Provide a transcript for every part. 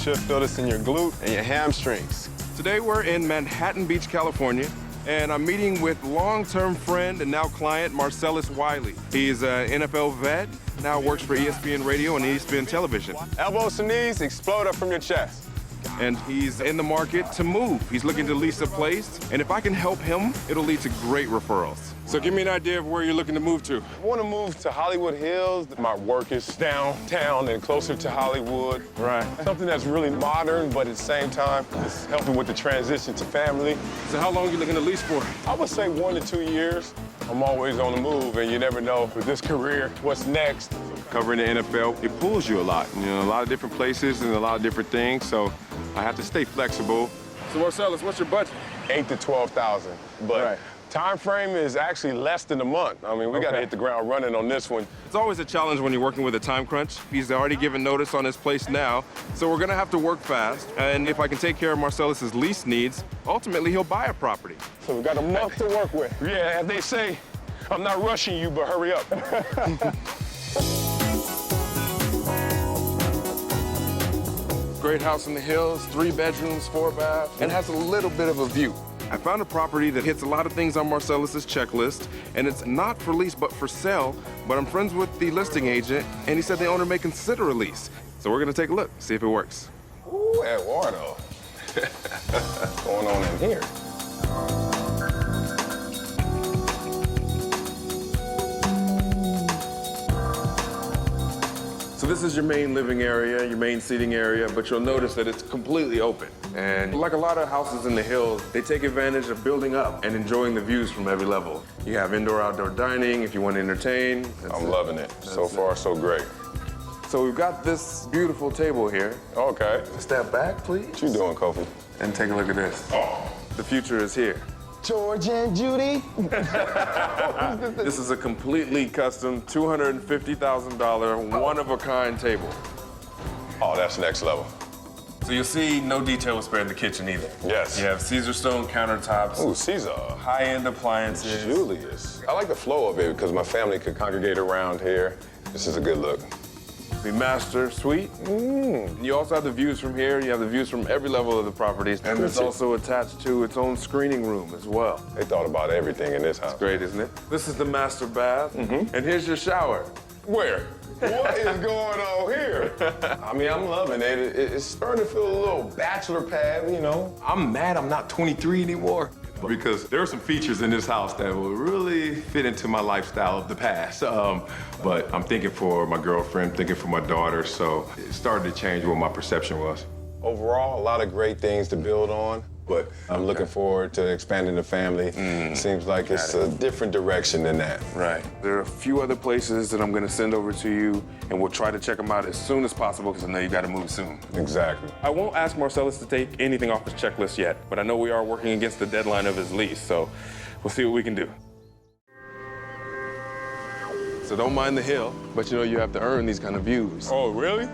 should feel this in your glute and your hamstrings. Today we're in Manhattan Beach, California, and I'm meeting with long-term friend and now client Marcellus Wiley. He's an NFL vet, now works for ESPN Radio and ESPN Television. Elbows to knees, explode up from your chest. And he's in the market to move. He's looking to lease a place, and if I can help him, it'll lead to great referrals. So give me an idea of where you're looking to move to. I want to move to Hollywood Hills. My work is downtown and closer to Hollywood. Right. Something that's really modern, but at the same time, it's helping with the transition to family. So how long are you looking to lease for? I would say 1 to 2 years. I'm always on the move, and you never know with this career what's next. Covering the NFL, it pulls you a lot. You know, a lot of different places and a lot of different things, so I have to stay flexible. So Marcellus, what's your budget? 8 to 12,000, but right. Time frame is actually less than a month. I mean, we got to hit the ground running on this one. It's always a challenge when you're working with a time crunch. He's already given notice on his place now, so we're gonna have to work fast. And if I can take care of Marcellus's lease needs, ultimately he'll buy a property. So we got a month to work with. Yeah, as they say, I'm not rushing you, but hurry up. Great house in the hills, 3 bedrooms, 4 baths, and has a little bit of a view. I found a property that hits a lot of things on Marcellus's checklist, and it's not for lease, but for sale. But I'm friends with the listing agent, and he said the owner may consider a lease. So we're gonna take a look, see if it works. Ooh, Eduardo. What's going on in here? So this is your main living area, your main seating area, but you'll notice that it's completely open. And like a lot of houses in the hills, they take advantage of building up and enjoying the views from every level. You have indoor-outdoor dining if you want to entertain. I'm loving it. So far, so great. So we've got this beautiful table here. Okay. Step back, please. What you doing, Kofi? And take a look at this. Oh. The future is here. George and Judy. This is a completely custom $250,000 one-of-a-kind table. Oh, that's next level. So you'll see no detail was spared in the kitchen either. Yes. You have Caesar stone countertops. Ooh, Caesar. High-end appliances. Julius. I like the flow of it because my family could congregate around here. This is a good look. The master suite. You also have the views from here. You have the views from every level of the properties. And it's also attached to its own screening room as well. They thought about everything in this house. Great, isn't it? This is the master bath. And here's your shower. Where? What is going on here? I mean, I'm loving it. It's starting to feel a little bachelor pad, you know. I'm mad I'm not 23 anymore. Because there are some features in this house that will really fit into my lifestyle of the past. But I'm thinking for my girlfriend, thinking for my daughter, so it started to change what my perception was. Overall, a lot of great things to build on, but I'm looking forward to expanding the family. Seems like it's a different direction than that. Right. There are a few other places that I'm gonna send over to you, and we'll try to check them out as soon as possible, because I know you gotta move soon. Exactly. I won't ask Marcellus to take anything off his checklist yet, but I know we are working against the deadline of his lease, so we'll see what we can do. So don't mind the hill, but you know you have to earn these kind of views. Oh, really?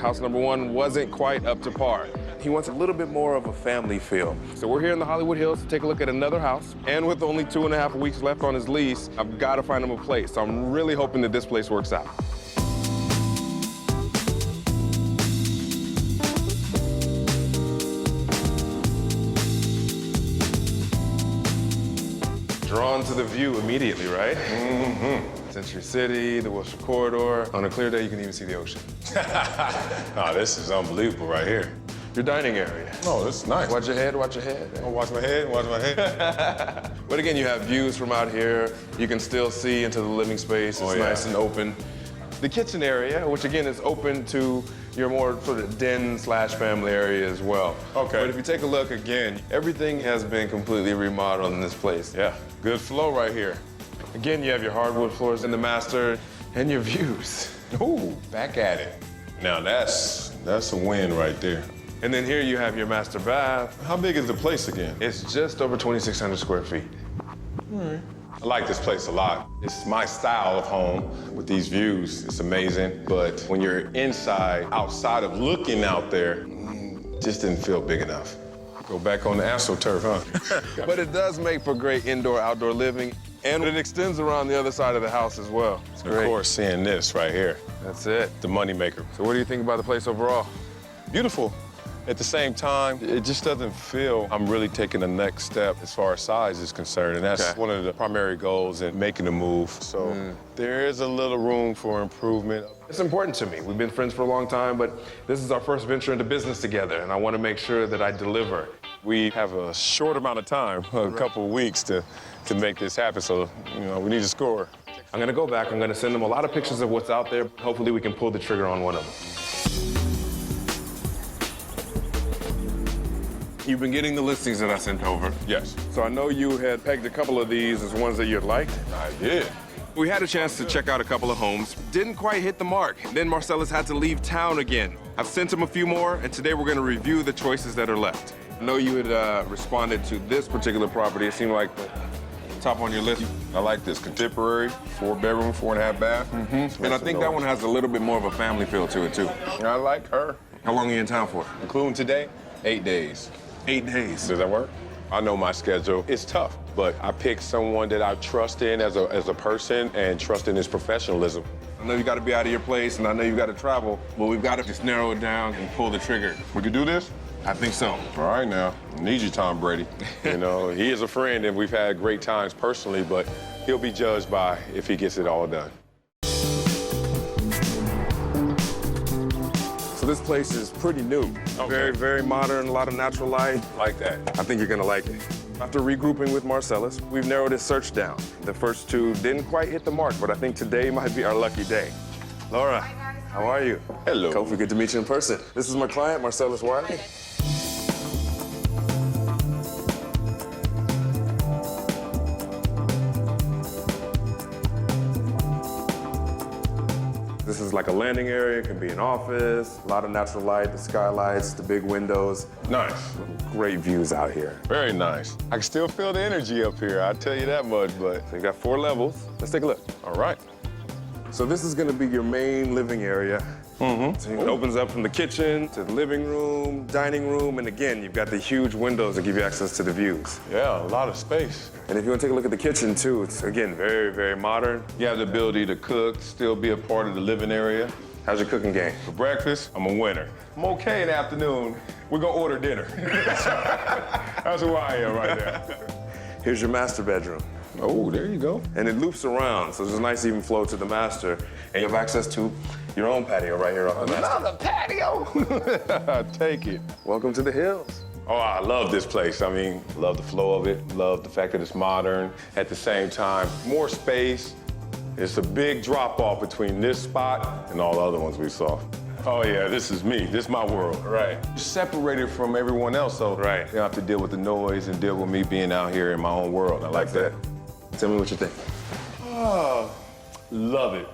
House number 1 wasn't quite up to par. He wants a little bit more of a family feel. So we're here in the Hollywood Hills to take a look at another house. And with only 2.5 weeks left on his lease, I've got to find him a place. So I'm really hoping that this place works out. Drawn to the view immediately, right? Century City, the Wilshire Corridor. On a clear day, you can even see the ocean. Oh, this is unbelievable right here. Your dining area. Oh, this is nice. Watch your head, watch your head. Oh, watch my head, watch my head. But again, you have views from out here. You can still see into the living space. It's nice and open. The kitchen area, which again is open to your more sort of den/family area as well. Okay. But if you take a look again, everything has been completely remodeled in this place. Yeah, good flow right here. Again, you have your hardwood floors in the master and your views. Ooh, back at it. Now that's a win right there. And then here you have your master bath. How big is the place again? It's just over 2,600 square feet. I like this place a lot. It's my style of home with these views. It's amazing. But when you're inside, outside of looking out there, it just didn't feel big enough. Go back on the AstroTurf, huh? But it does make for great indoor-outdoor living, and it extends around the other side of the house as well. It's great. Of course, seeing this right here, That's it. the moneymaker. So what do you think about the place overall? beautiful. At the same time, it just doesn't feel I'm really taking the next step as far as size is concerned. And that's one of the primary goals in making the move. So there is a little room for improvement. It's important to me. We've been friends for a long time, but this is our first venture into business together, and I want to make sure that I deliver. We have a short amount of time, a couple of weeks to make this happen. So, we need to score. I'm gonna go back, I'm gonna send them a lot of pictures of what's out there. Hopefully we can pull the trigger on one of them. You've been getting the listings that I sent over. Yes. So I know you had pegged a couple of these as ones that you'd liked. I did. We had a chance to check out a couple of homes. Didn't quite hit the mark. Then Marcellus had to leave town again. I've sent him a few more, and today we're gonna review the choices that are left. I know you had responded to this particular property. It seemed like the top on your list. I like this contemporary, 4-bedroom, 4.5 bath. And I think that one has a little bit more of a family feel to it, too. I like her. How long are you in town for? Including today, 8 days. 8 days. Does that work? I know my schedule. It's tough, but I picked someone that I trust in as a person and trust in his professionalism. I know you got to be out of your place, and I know you got to travel, but we've got to just narrow it down and pull the trigger. We could do this? I think so. All right now, I need you, Tom Brady. He is a friend and we've had great times personally, but he'll be judged by if he gets it all done. So this place is pretty new. Okay. Very, very modern, a lot of natural light. Like that. I think you're gonna like it. After regrouping with Marcellus, we've narrowed his search down. The first two didn't quite hit the mark, but I think today might be our lucky day. Laura, how are you? Hello. Kofi, good to meet you in person. This is my client, Marcellus Wiley. This is like a landing area, it can be an office, a lot of natural light, the skylights, the big windows. Nice. Great views out here. Very nice. I can still feel the energy up here, I'll tell you that much, but. So you got 4 levels. Let's take a look. All right. So this is gonna be your main living area. So it opens up from the kitchen to the living room, dining room, and again, you've got the huge windows that give you access to the views. Yeah, a lot of space. And if you want to take a look at the kitchen too, it's again, very, very modern. You have the ability to cook, still be a part of the living area. How's your cooking game? For breakfast, I'm a winner. I'm okay in the afternoon. We're gonna order dinner. That's who I am right there. Here's your master bedroom. Oh, there you go. And it loops around, so there's a nice even flow to the master. And you have access to your own patio right here off the master. Another patio! Take it. Welcome to the hills. Oh, I love this place. I mean, love the flow of it, love the fact that it's modern. At the same time, more space. It's a big drop off between this spot and all the other ones we saw. Oh yeah, this is me, this is my world. Right. Separated from everyone else, so Right. you don't have to deal with the noise and deal with me being out here in my own world. I like that. Tell me what you think. Oh, love it,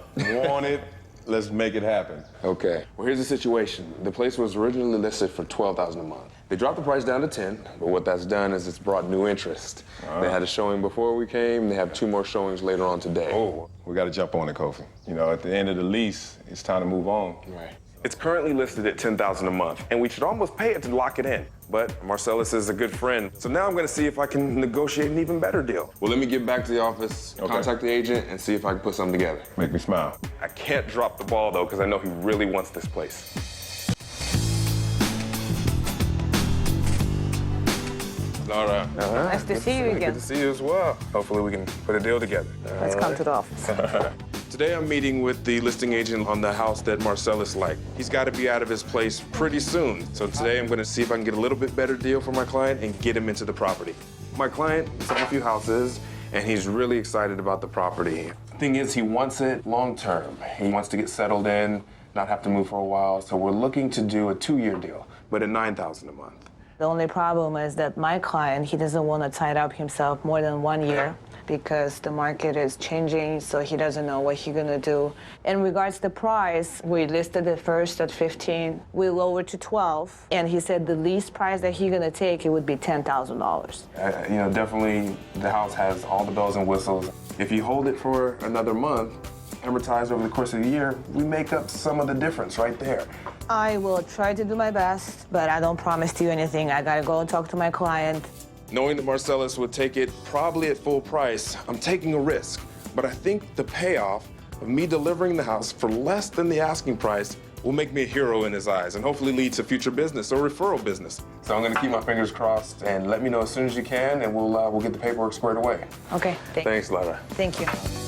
want it, let's make it happen. Okay, well here's the situation. The place was originally listed for $12,000 a month. They dropped the price down to 10, but what that's done is it's brought new interest. They had a showing before we came, they have 2 more showings later on today. Oh, we gotta jump on it, Kofi. At the end of the lease, it's time to move on. Right. It's currently listed at $10,000 a month, and we should almost pay it to lock it in. But Marcellus is a good friend, so now I'm gonna see if I can negotiate an even better deal. Well, let me get back to the office, contact the agent, and see if I can put something together. Make me smile. I can't drop the ball, though, because I know he really wants this place. All right. Nice to see you again. Good to see you as well. Hopefully we can put a deal together. Let's come to the office. Today I'm meeting with the listing agent on the house that Marcellus liked. He's got to be out of his place pretty soon. So today I'm going to see if I can get a little bit better deal for my client and get him into the property. My client saw a few houses and he's really excited about the property. Thing is, he wants it long term. He wants to get settled in, not have to move for a while. So we're looking to do a 2-year deal, but at $9,000 a month. The only problem is that my client, he doesn't want to tie up himself more than 1 year because the market is changing, so he doesn't know what he's gonna do. In regards to the price, we listed it first at 15. We lowered to 12, and he said the least price that he's gonna take, it would be $10,000. Definitely the house has all the bells and whistles. If you hold it for another month, amortized over the course of the year, we make up some of the difference right there. I will try to do my best, but I don't promise you anything. I gotta go and talk to my client. Knowing that Marcellus would take it probably at full price, I'm taking a risk. But I think the payoff of me delivering the house for less than the asking price will make me a hero in his eyes and hopefully lead to future business or referral business. So I'm gonna keep my fingers crossed and let me know as soon as you can, and we'll get the paperwork squared away. Okay, Thanks, Lara. Thank you.